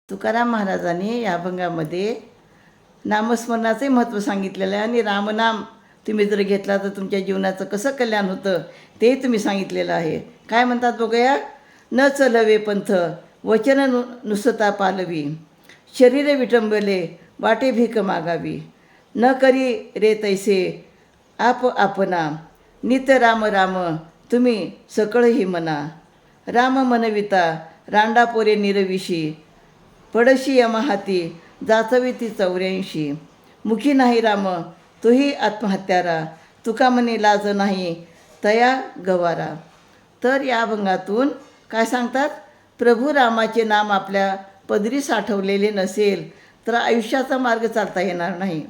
तुकाराम महाराजांनी या अभंगामध्ये नामस्मरणाचंही महत्त्व सांगितलेलं आहे आणि रामनाम तुम्ही जर घेतला तर तुमच्या जीवनाचं कसं कल्याण होतं ते तुम्ही सांगितलेलं आहे. काय म्हणतात बघूया. न चलवे पंथ वचन नुसता पालवी, शरीर विटंबले वाटे भीक मागावी, न करी रे तैसे आप आपणा, नित्य राम राम तुम्ही सकळही मना, राम मनविता रांडा पोरे निरविशी, पडशी यमहाती जाचवी ती 84, मुखी नाही राम तोही आत्महत्यारा, तुका म्हणे लाज नाही तया गवारा. तर या अभंगातून काय सांगतात. प्रभू रामाचे नाम आपल्या पदरी साठवलेले नसेल तर आयुष्याचा मार्ग चालता येणार नाही.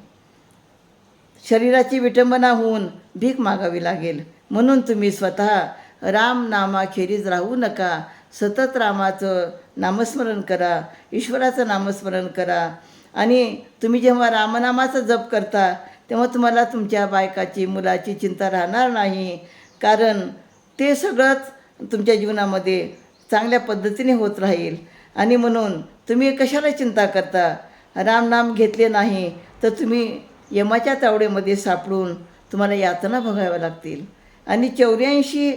शरीराची विटंबना होऊन भीक मागावी लागेल. म्हणून तुम्ही स्वतः राम नामाखेरीज राहू नका. सतत रामाचं नामस्मरण करा, ईश्वराचं नामस्मरण करा. आणि तुम्ही जेव्हा रामनामाचा जप करता तेव्हा तुम्हाला तुमच्या बायकाची मुलाची चिंता राहणार नाही, कारण ते सगळंच तुमच्या जीवनामध्ये चांगल्या पद्धतीने होत राहील. आणि म्हणून तुम्ही कशाला चिंता करता. रामनाम घेतले नाही तर तुम्ही यमाच्या तावडीमध्ये सापडून तुम्हाला यातना भोगाव्या लागतील. आणि 84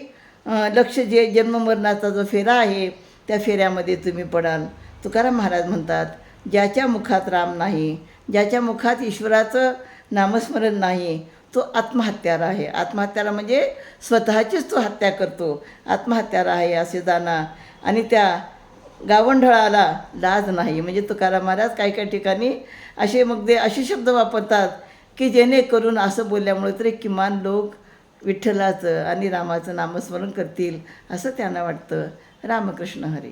लक्ष जे जन्ममरणाचा जो फेरा आहे त्या फेऱ्यामध्ये तुम्ही पडाल. तुकाराम महाराज म्हणतात, ज्याच्या मुखात राम नाही, ज्याच्या मुखात ईश्वराचं नामस्मरण नाही तो आत्महत्यारा आहे. आत्महत्यारा म्हणजे स्वतःचीच तो हत्या करतो. आत्महत्यारा आहे असे जाणा. आणि त्या गावंढळाला लाज नाही. म्हणजे तुकाराम महाराज काही काही ठिकाणी असे शब्द वापरतात की जेणेकरून असं बोलल्यामुळे तरी किमान लोक विठ्ठलाचं आणि रामाचं नामस्मरण करतील असं त्यांना वाटतं. रामकृष्ण हरी.